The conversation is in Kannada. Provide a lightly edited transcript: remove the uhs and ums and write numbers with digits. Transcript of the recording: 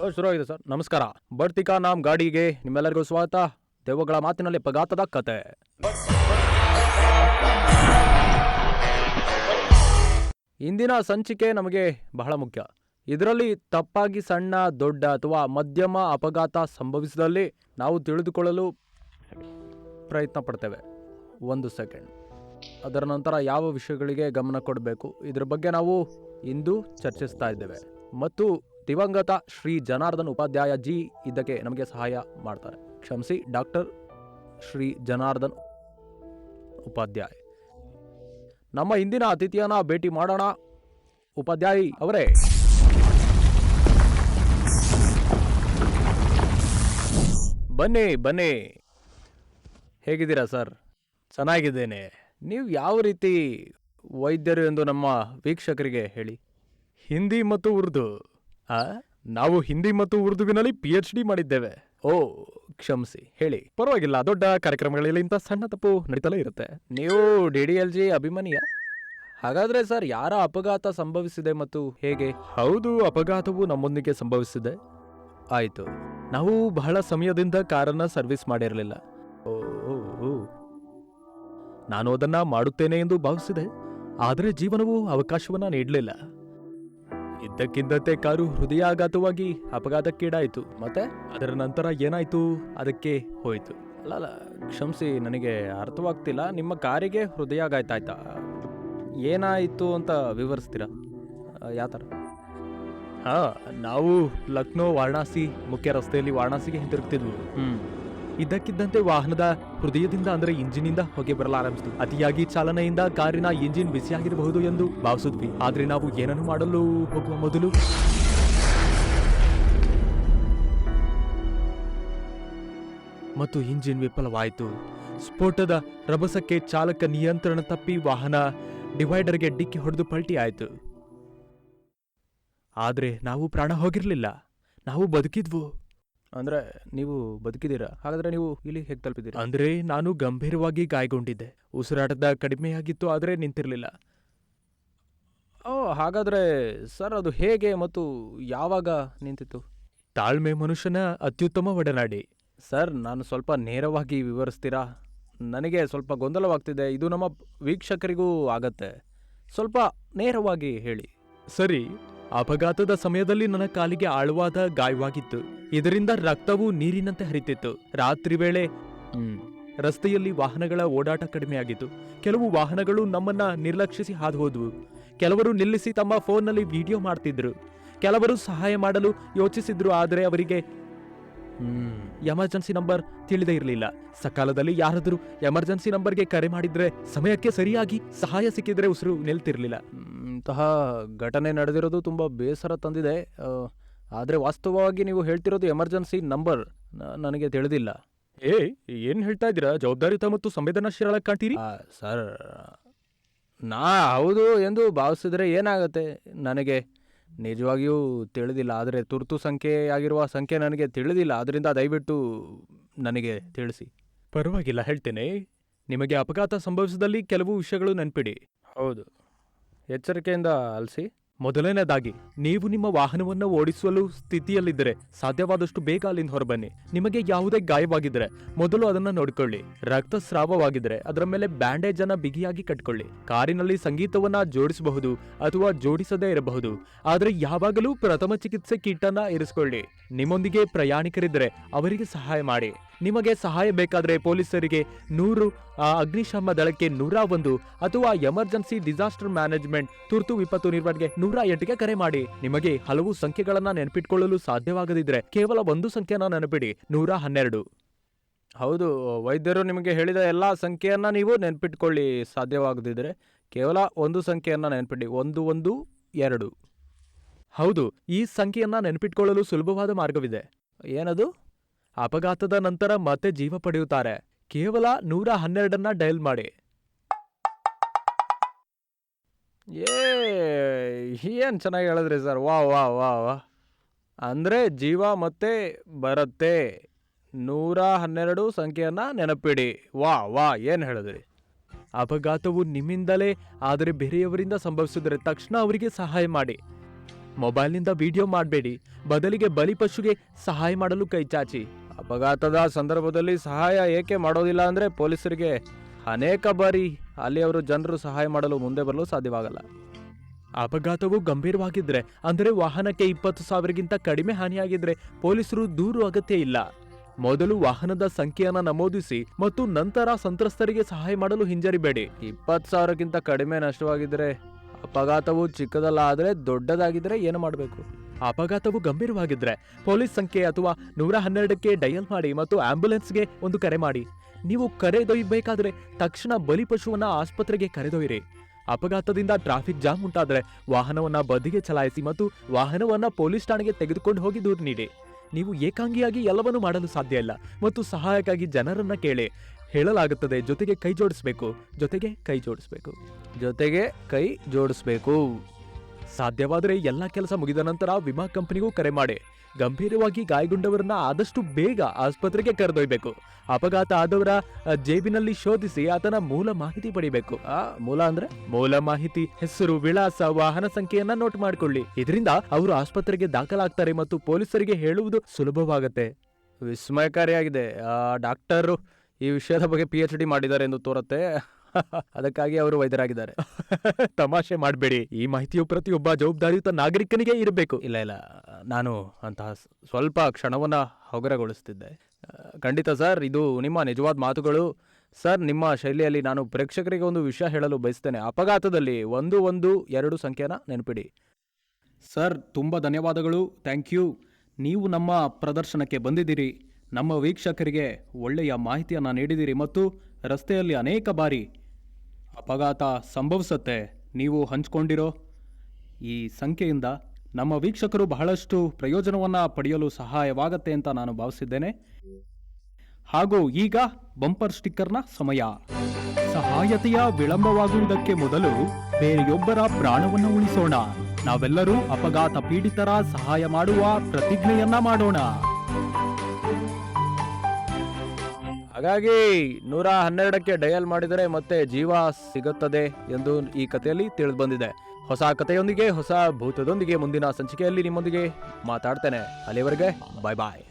ಶುರುವಾಗಿದೆ ಸರ್. ನಮಸ್ಕಾರ. ಬರ್ತಿಕಾ ನಾಮ್ ಗಾಡಿಗೆ ನಿಮ್ಮೆಲ್ಲರಿಗೂ ಸ್ವಾಗತ. ದೆವ್ವಗಳ ಮಾತಿನಲ್ಲಿ ಅಪಘಾತದ ಕತೆ. ಇಂದಿನ ಸಂಚಿಕೆ ನಮಗೆ ಬಹಳ ಮುಖ್ಯ. ಇದರಲ್ಲಿ ತಪ್ಪಾಗಿ ಸಣ್ಣ, ದೊಡ್ಡ ಅಥವಾ ಮಧ್ಯಮ ಅಪಘಾತ ಸಂಭವಿಸಿದಲ್ಲಿ ನಾವು ತಿಳಿದುಕೊಳ್ಳಲು ಪ್ರಯತ್ನ ಪಡ್ತೇವೆ. 1 ಸೆಕೆಂಡ್. ಅದರ ನಂತರ ಯಾವ ವಿಷಯಗಳಿಗೆ ಗಮನ ಕೊಡಬೇಕು ಇದರ ಬಗ್ಗೆ ನಾವು ಇಂದು ಚರ್ಚಿಸ್ತಾ ಇದ್ದೇವೆ. ಮತ್ತು ದಿವಂಗತ ಶ್ರೀ ಜನಾರ್ದನ್ ಉಪಾಧ್ಯಾಯ ಜಿ ಇದಕ್ಕೆ ನಮಗೆ ಸಹಾಯ ಮಾಡ್ತಾರೆ. ಕ್ಷಮಿಸಿ, ಡಾಕ್ಟರ್ ಶ್ರೀ ಜನಾರ್ದನ್ ಉಪಾಧ್ಯಾಯ. ನಮ್ಮ ಇಂದಿನ ಅತಿಥಿಯನ್ನ ಭೇಟಿ ಮಾಡೋಣ. ಉಪಾಧ್ಯಾಯಿ ಅವರೇ, ಬನ್ನಿ ಬನ್ನಿ. ಹೇಗಿದ್ದೀರಾ ಸರ್? ಚೆನ್ನಾಗಿದ್ದೇನೆ. ನೀವು ಯಾವ ರೀತಿ ವೈದ್ಯರು ಎಂದು ನಮ್ಮ ವೀಕ್ಷಕರಿಗೆ ಹೇಳಿ. ಹಿಂದಿ ಮತ್ತು ಉರ್ದು. ನಾವು ಹಿಂದಿ ಮತ್ತು ಉರ್ದುವಿನಲ್ಲಿ PhD ಮಾಡಿದ್ದೇವೆ. ಓ, ಕ್ಷಮಿಸಿ, ಹೇಳಿ. ಪರವಾಗಿಲ್ಲ, ದೊಡ್ಡ ಕಾರ್ಯಕ್ರಮಗಳಲ್ಲಿ ಇಂಥ ಸಣ್ಣ ತಪ್ಪು ನಡೀತಲೇ ಇರುತ್ತೆ. ನೀವು DDLG ಅಭಿಮಾನಿಯ? ಹಾಗಾದ್ರೆ ಸರ್, ಯಾರ ಅಪಘಾತ ಸಂಭವಿಸಿದೆ ಮತ್ತು ಹೇಗೆ? ಹೌದು, ಅಪಘಾತವು ನಮ್ಮೊಂದಿಗೆ ಸಂಭವಿಸಿದೆ. ಆಯಿತು. ನಾವು ಬಹಳ ಸಮಯದಿಂದ ಕಾರನ್ನ ಸರ್ವಿಸ್ ಮಾಡಿರಲಿಲ್ಲ. ನಾನು ಅದನ್ನ ಮಾಡುತ್ತೇನೆ ಎಂದು ಭಾವಿಸಿದೆ, ಆದರೆ ಜೀವನವು ಅವಕಾಶವನ್ನ ನೀಡಲಿಲ್ಲ. ಇದ್ದಕ್ಕಿದ್ದಂತೆ ಕಾರು ಹೃದಯಾಘಾತವಾಗಿ ಅಪಘಾತಕ್ಕೀಡಾಯಿತು. ಮತ್ತೆ ಅದರ ನಂತರ ಏನಾಯ್ತು? ಅದಕ್ಕೆ ಹೋಯಿತು. ಅಲ್ಲ, ಕ್ಷಮಿಸಿ, ನನಗೆ ಅರ್ಥವಾಗ್ತಿಲ್ಲ. ನಿಮ್ಮ ಕಾರಿಗೆ ಹೃದಯಾಘಾತ ಆಯ್ತಾ? ಏನಾಯಿತು ಅಂತ ವಿವರಿಸ್ತೀರಾ? ಯಾವ ಥರ? ನಾವು ಲಕ್ನೋ ವಾರಣಾಸಿ ಮುಖ್ಯ ರಸ್ತೆಯಲ್ಲಿ ವಾರಣಾಸಿಗೆ ಹಿಂತಿರುಗ್ತಿದ್ವು. ಇದ್ದಕ್ಕಿದ್ದಂತೆ ವಾಹನದ ಹೃದಯದಿಂದ ಅಂದರೆ ಇಂಜಿನಿಂದ ಹೊಗೆ ಬರಲಾರಂಭಿಸಿತು. ಅತಿಯಾಗಿ ಚಾಲನೆಯಿಂದ ಕಾರಿನ ಇಂಜಿನ್ ಬಿಸಿಯಾಗಿರಬಹುದು ಎಂದು ಭಾವಿಸಿದ್ವಿ. ಆದ್ರೆ ನಾವು ಏನನ್ನು ಮಾಡಲು ಹೋಗುವ ಮೊದಲು ಮತ್ತು ಇಂಜಿನ್ ವಿಫಲವಾಯಿತು. ಸ್ಫೋಟದ ರಭಸಕ್ಕೆ ಚಾಲಕ ನಿಯಂತ್ರಣ ತಪ್ಪಿ ವಾಹನ ಡಿವೈಡರ್ಗೆ ಡಿಕ್ಕಿ ಹೊಡೆದು ಪಲ್ಟಿ ಆಯಿತು. ಆದ್ರೆ ನಾವು ಪ್ರಾಣ ಹೋಗಿರ್ಲಿಲ್ಲ, ನಾವು ಬದುಕಿದ್ವು. ಅಂದ್ರೆ ನೀವು ಬದುಕಿದ್ದೀರಾ? ಹಾಗಾದ್ರೆ ನೀವು ಇಲ್ಲಿ ಹೇಗೆ ತಲುಪಿದ್ದೀರಾ? ಅಂದ್ರೆ ನಾನು ಗಂಭೀರವಾಗಿ ಗಾಯಗೊಂಡಿದ್ದೆ. ಉಸಿರಾಟದ ಕಡಿಮೆಯಾಗಿತ್ತು, ಆದರೆ ನಿಂತಿರಲಿಲ್ಲ. ಹಾಗಾದ್ರೆ ಸರ್, ಅದು ಹೇಗೆ ಮತ್ತು ಯಾವಾಗ ನಿಂತಿತ್ತು? ತಾಳ್ಮೆ ಮನುಷ್ಯನ ಅತ್ಯುತ್ತಮ ಒಡನಾಡಿ. ಸರ್, ನಾನು ಸ್ವಲ್ಪ ನೇರವಾಗಿ ವಿವರಿಸ್ತೀರಾ? ನನಗೆ ಸ್ವಲ್ಪ ಗೊಂದಲವಾಗ್ತಿದೆ. ಇದು ನಮ್ಮ ವೀಕ್ಷಕರಿಗೂ ಆಗತ್ತೆ. ಸ್ವಲ್ಪ ನೇರವಾಗಿ ಹೇಳಿ. ಸರಿ. ಅಪಘಾತದ ಸಮಯದಲ್ಲಿ ನನ್ನ ಕಾಲಿಗೆ ಆಳವಾದ ಗಾಯವಾಗಿತ್ತು. ಇದರಿಂದ ರಕ್ತವು ನೀರಿನಂತೆ ಹರಿತಿತ್ತು. ರಾತ್ರಿ ವೇಳೆ ರಸ್ತೆಯಲ್ಲಿ ವಾಹನಗಳ ಓಡಾಟ ಕಡಿಮೆಯಾಗಿತ್ತು. ಕೆಲವು ವಾಹನಗಳು ನಮ್ಮನ್ನ ನಿರ್ಲಕ್ಷಿಸಿ ಹಾದು ಹೋದ್ವು. ಕೆಲವರು ನಿಲ್ಲಿಸಿ ತಮ್ಮ ಫೋನ್ನಲ್ಲಿ ವಿಡಿಯೋ ಮಾಡ್ತಿದ್ರು. ಕೆಲವರು ಸಹಾಯ ಮಾಡಲು ಯೋಚಿಸಿದ್ರು, ಆದರೆ ಅವರಿಗೆ ಎಮರ್ಜೆನ್ಸಿ ನಂಬರ್ ತಿಳಿದೇ ಇರಲಿಲ್ಲ. ಸಕಾಲದಲ್ಲಿ ಯಾರಾದರೂ ಎಮರ್ಜೆನ್ಸಿ ನಂಬರ್ಗೆ ಕರೆ ಮಾಡಿದ್ರೆ ಸಮಯಕ್ಕೆ ಸರಿಯಾಗಿ ಸಹಾಯ ಸಿಕ್ಕಿದ್ರೆ ಉಸಿರು ನಿಲ್ತಿರ್ಲಿಲ್ಲ. ಇಂತಹ ಘಟನೆ ನಡೆದಿರೋದು ತುಂಬಾ ಬೇಸರ ತಂದಿದೆ. ಆದರೆ ವಾಸ್ತವವಾಗಿ ನೀವು ಹೇಳ್ತಿರೋದು ಎಮರ್ಜೆನ್ಸಿ ನಂಬರ್ ನನಗೆ ತಿಳಿದಿಲ್ಲ. ಏನ್ ಹೇಳ್ತಾ ಇದ್ದೀರಾ? ಜವಾಬ್ದಾರಿಯುತ ಮತ್ತು ಸಂವೇದನಾಶೀಲ ಕಾಣ್ತೀರಿ. ಸರ್, ನಾ ಹೌದು ಎಂದು ಭಾವಿಸಿದ್ರೆ ಏನಾಗತ್ತೆ? ನನಗೆ ನಿಜವಾಗಿಯೂ ತಿಳಿದಿಲ್ಲ. ಆದರೆ ತುರ್ತು ಸಂಖ್ಯೆಯಾಗಿರುವ ಸಂಖ್ಯೆ ನನಗೆ ತಿಳಿದಿಲ್ಲ. ಅದರಿಂದ ದಯವಿಟ್ಟು ನನಗೆ ತಿಳಿಸಿ. ಪರವಾಗಿಲ್ಲ, ಹೇಳ್ತೇನೆ. ನಿಮಗೆ ಅಪಘಾತ ಸಂಭವಿಸಿದಲ್ಲಿ ಕೆಲವು ವಿಷಯಗಳು ನೆನಪಿಡಿ. ಹೌದು, ಎಚ್ಚರಿಕೆಯಿಂದ ಆಲಿಸಿ. ಮೊದಲನೇದಾಗಿ, ನೀವು ನಿಮ್ಮ ವಾಹನವನ್ನು ಓಡಿಸಲು ಸ್ಥಿತಿಯಲ್ಲಿದ್ದರೆ ಸಾಧ್ಯವಾದಷ್ಟು ಬೇಗ ಅಲ್ಲಿಂದ ಹೊರಬನ್ನಿ. ನಿಮಗೆ ಯಾವುದೇ ಗಾಯವಾಗಿದ್ರೆ ಮೊದಲು ಅದನ್ನ ನೋಡಿಕೊಳ್ಳಿ. ರಕ್ತಸ್ರಾವವಾಗಿದ್ರೆ ಅದರ ಮೇಲೆ ಬ್ಯಾಂಡೇಜ್ ಅನ್ನ ಬಿಗಿಯಾಗಿ ಕಟ್ಕೊಳ್ಳಿ. ಕಾರಿನಲ್ಲಿ ಸಂಗೀತವನ್ನ ಜೋಡಿಸಬಹುದು ಅಥವಾ ಜೋಡಿಸದೇ ಇರಬಹುದು, ಆದ್ರೆ ಯಾವಾಗಲೂ ಪ್ರಥಮ ಚಿಕಿತ್ಸೆ ಕಿಟ್ ಅನ್ನ ಇರಿಸಿಕೊಳ್ಳಿ. ನಿಮ್ಮೊಂದಿಗೆ ಪ್ರಯಾಣಿಕರಿದ್ರೆ ಅವರಿಗೆ ಸಹಾಯ ಮಾಡಿ. ನಿಮಗೆ ಸಹಾಯ ಬೇಕಾದ್ರೆ ಪೊಲೀಸರಿಗೆ 100, ಅಗ್ನಿಶಾಮ ದಳಕ್ಕೆ 101 ಅಥವಾ ಎಮರ್ಜೆನ್ಸಿ ಡಿಸಾಸ್ಟರ್ ಮ್ಯಾನೇಜ್ಮೆಂಟ್ ತುರ್ತು ವಿಪತ್ತು ನಿರ್ವಹಣೆಗೆ 108ಗೆ ಕರೆ ಮಾಡಿ. ನಿಮಗೆ ಹಲವು ಸಂಖ್ಯೆಗಳನ್ನ ನೆನಪಿಟ್ಕೊಳ್ಳಲು ಸಾಧ್ಯವಾಗದಿದ್ರೆ ಕೇವಲ ಒಂದು ಸಂಖ್ಯೆಯನ್ನ ನೆನಪಿಡಿ, 112. ಹೌದು, ವೈದ್ಯರು ನಿಮಗೆ ಹೇಳಿದ ಎಲ್ಲಾ ಸಂಖ್ಯೆಯನ್ನ ನೀವು ನೆನಪಿಟ್ಕೊಳ್ಳಿ. ಸಾಧ್ಯವಾಗದಿದ್ರೆ ಕೇವಲ ಒಂದು ಸಂಖ್ಯೆಯನ್ನ ನೆನಪಿಡಿ, 112. ಹೌದು, ಈ ಸಂಖ್ಯೆಯನ್ನ ನೆನಪಿಟ್ಕೊಳ್ಳಲು ಸುಲಭವಾದ ಮಾರ್ಗವಿದೆ. ಏನದು? ಅಪಘಾತದ ನಂತರ ಮತ್ತೆ ಜೀವ ಪಡೆಯುತ್ತಾರೆ. ಕೇವಲ 112 ಡಯಲ್ ಮಾಡಿ. ಏನ್ ಚೆನ್ನಾಗಿ ಹೇಳಿದ್ರಿ ಸರ್. ವಾ ವಾ ವಾ ವಾ. ಅಂದ್ರೆ ಜೀವ ಮತ್ತೆ ಬರುತ್ತೆ. 112 ಸಂಖ್ಯೆಯನ್ನ ನೆನಪಿಡಿ. ವಾ ವಾ, ಏನ್ ಹೇಳಿದ್ರಿ? ಅಪಘಾತವು ನಿಮ್ಮಿಂದಲೇ ಆದರೆ ಬೇರೆಯವರಿಂದ ಸಂಭವಿಸಿದರೆ ತಕ್ಷಣ ಅವರಿಗೆ ಸಹಾಯ ಮಾಡಿ. ಮೊಬೈಲ್ನಿಂದ ವಿಡಿಯೋ ಮಾಡಬೇಡಿ, ಬದಲಿಗೆ ಬಲಿಪಶುಗೆ ಸಹಾಯ ಮಾಡಲು ಕೈ ಚಾಚಿ. ಅಪಘಾತದ ಸಂದರ್ಭದಲ್ಲಿ ಸಹಾಯ ಏಕೆ ಮಾಡೋದಿಲ್ಲ ಅಂದರೆ ಪೊಲೀಸರಿಗೆ ಅನೇಕ ಬಾರಿ ಅಲ್ಲಿಯವರು ಜನರು ಸಹಾಯ ಮಾಡಲು ಮುಂದೆ ಬರಲು ಸಾಧ್ಯವಾಗಲ್ಲ. ಅಪಘಾತವು ಗಂಭೀರವಾಗಿದ್ರೆ ಅಂದರೆ ವಾಹನಕ್ಕೆ 20,000ಗಿಂತ ಕಡಿಮೆ ಹಾನಿಯಾಗಿದ್ರೆ ಪೊಲೀಸರು ದೂರು ಅಗತ್ಯ ಇಲ್ಲ. ಮೊದಲು ವಾಹನದ ಸಂಖ್ಯೆಯನ್ನ ನಮೂದಿಸಿ ಮತ್ತು ನಂತರ ಸಂತ್ರಸ್ತರಿಗೆ ಸಹಾಯ ಮಾಡಲು ಹಿಂಜರಿಬೇಡಿ. 20,000ಕ್ಕಿಂತ ಕಡಿಮೆ ನಷ್ಟವಾಗಿದ್ರೆ, ಅಪಘಾತವು ಚಿಕ್ಕದಲ್ಲಾದರೆ ದೊಡ್ಡದಾಗಿದ್ರೆ ಏನು ಮಾಡಬೇಕು? ಅಪಘಾತವು ಗಂಭೀರವಾಗಿದ್ರೆ ಪೊಲೀಸ್ ಸಂಖ್ಯೆ ಅಥವಾ 112ಕ್ಕೆ ಡಯಲ್ ಮಾಡಿ ಮತ್ತು ಆಂಬ್ಯುಲೆನ್ಸ್ಗೆ ಒಂದು ಕರೆ ಮಾಡಿ. ನೀವು ಕರೆದೊಯ್ಯಬೇಕಾದ್ರೆ ತಕ್ಷಣ ಬಲಿಪಶುವನ್ನ ಆಸ್ಪತ್ರೆಗೆ ಕರೆದೊಯ್ಯಿರಿ. ಅಪಘಾತದಿಂದ ಟ್ರಾಫಿಕ್ ಜಾಮ್ ಉಂಟಾದರೆ ವಾಹನವನ್ನ ಬದಿಗೆ ಚಲಾಯಿಸಿ ಮತ್ತು ವಾಹನವನ್ನ ಪೊಲೀಸ್ ಠಾಣೆಗೆ ತೆಗೆದುಕೊಂಡು ಹೋಗಿ ದೂರು ನೀಡಿ. ನೀವು ಏಕಾಂಗಿಯಾಗಿ ಎಲ್ಲವನ್ನೂ ಮಾಡಲು ಸಾಧ್ಯ ಇಲ್ಲ ಮತ್ತು ಸಹಾಯಕ್ಕಾಗಿ ಜನರನ್ನ ಕೇಳಿ. ಹೇಳಲಾಗುತ್ತದೆ, ಜೊತೆಗೆ ಕೈ ಜೋಡಿಸಬೇಕು. ಸಾಧ್ಯವಾದರೆ ಎಲ್ಲ ಕೆಲಸ ಮುಗಿದ ನಂತರ ವಿಮಾ ಕಂಪನಿಗೂ ಕರೆ ಮಾಡಿ. ಗಂಭೀರವಾಗಿ ಗಾಯಗೊಂಡವರನ್ನ ಆದಷ್ಟು ಬೇಗ ಆಸ್ಪತ್ರೆಗೆ ಕರೆದೊಯ್ಯಬೇಕು. ಅಪಘಾತ ಆದವರ ಜೇಬಿನಲ್ಲಿ ಶೋಧಿಸಿ ಆತನ ಮೂಲ ಮಾಹಿತಿ ಪಡಿಬೇಕು. ಮೂಲ ಮಾಹಿತಿ, ಹೆಸರು, ವಿಳಾಸ, ವಾಹನ ಸಂಖ್ಯೆಯನ್ನ ನೋಟ್ ಮಾಡಿಕೊಳ್ಳಿ. ಇದರಿಂದ ಅವರು ಆಸ್ಪತ್ರೆಗೆ ದಾಖಲಾಗ್ತಾರೆ ಮತ್ತು ಪೊಲೀಸರಿಗೆ ಹೇಳುವುದು ಸುಲಭವಾಗುತ್ತೆ. ವಿಸ್ಮಯಕಾರಿಯಾಗಿದೆ. ಡಾಕ್ಟರು ಈ ವಿಷಯದ ಬಗ್ಗೆ PhD ಮಾಡಿದ್ದಾರೆ ಎಂದು ತೋರುತ್ತೆ. ಅದಕ್ಕಾಗಿ ಅವರು ವೈದ್ಯರಾಗಿದ್ದಾರೆ. ತಮಾಷೆ ಮಾಡಬೇಡಿ. ಈ ಮಾಹಿತಿಯು ಪ್ರತಿಯೊಬ್ಬ ಜವಾಬ್ದಾರಿಯುತ ನಾಗರಿಕನಿಗೆ ಇರಬೇಕು. ಇಲ್ಲ, ನಾನು ಅಂತಹ ಸ್ವಲ್ಪ ಕ್ಷಣವನ್ನ ಹಗುರಗೊಳಿಸ್ತಿದ್ದೆ. ಖಂಡಿತ ಸರ್, ಇದು ನಿಮ್ಮ ನಿಜವಾದ ಮಾತುಗಳು. ಸರ್, ನಿಮ್ಮ ಶೈಲಿಯಲ್ಲಿ ನಾನು ಪ್ರೇಕ್ಷಕರಿಗೆ ಒಂದು ವಿಷಯ ಹೇಳಲು ಬಯಸ್ತೇನೆ. ಅಪಘಾತದಲ್ಲಿ 112 ಸಂಖ್ಯೆನ ನೆನಪಿಡಿ. ಸರ್, ತುಂಬ ಧನ್ಯವಾದಗಳು. Thank you. ನೀವು ನಮ್ಮ ಪ್ರದರ್ಶನಕ್ಕೆ ಬಂದಿದ್ದೀರಿ, ನಮ್ಮ ವೀಕ್ಷಕರಿಗೆ ಒಳ್ಳೆಯ ಮಾಹಿತಿಯನ್ನು ನೀಡಿದಿರಿ ಮತ್ತು ರಸ್ತೆಯಲ್ಲಿ ಅನೇಕ ಬಾರಿ ಅಪಘಾತ ಸಂಭವಿಸುತ್ತೆ. ನೀವು ಹಂಚಿಕೊಂಡಿರೋ ಈ ಸಂಖ್ಯೆಯಿಂದ ನಮ್ಮ ವೀಕ್ಷಕರು ಬಹಳಷ್ಟು ಪ್ರಯೋಜನವನ್ನು ಪಡೆಯಲು ಸಹಾಯವಾಗತ್ತೆ ಅಂತ ನಾನು ಭಾವಿಸಿದ್ದೇನೆ. ಹಾಗೂ ಈಗ ಬಂಪರ್ ಸ್ಟಿಕ್ಕರ್ನ ಸಮಯ. ಸಹಾಯತೆಯ ವಿಳಂಬವಾಗುವುದಕ್ಕೆ ಮೊದಲು ಬೇರೆಯೊಬ್ಬರ ಪ್ರಾಣವನ್ನು ಉಳಿಸೋಣ. ನಾವೆಲ್ಲರೂ ಅಪಘಾತ ಪೀಡಿತರ ಸಹಾಯ ಮಾಡುವ ಪ್ರತಿಜ್ಞೆಯನ್ನ ಮಾಡೋಣ. ಹಾಗಾಗಿ 112ಕ್ಕೆ ಡಯಲ್ ಮಾಡಿದರೆ ಮತ್ತೆ ಜೀವ ಸಿಗುತ್ತದೆ ಎಂದು ಈ ಕಥೆಯಲ್ಲಿ ತಿಳಿದು ಬಂದಿದೆ. ಹೊಸ ಕಥೆಯೊಂದಿಗೆ, ಹೊಸ ಭೂತದೊಂದಿಗೆ ಮುಂದಿನ ಸಂಚಿಕೆಯಲ್ಲಿ ನಿಮ್ಮೊಂದಿಗೆ ಮಾತಾಡ್ತೇನೆ. ಅಲ್ಲಿವರೆಗೆ ಬಾಯ್ ಬಾಯ್.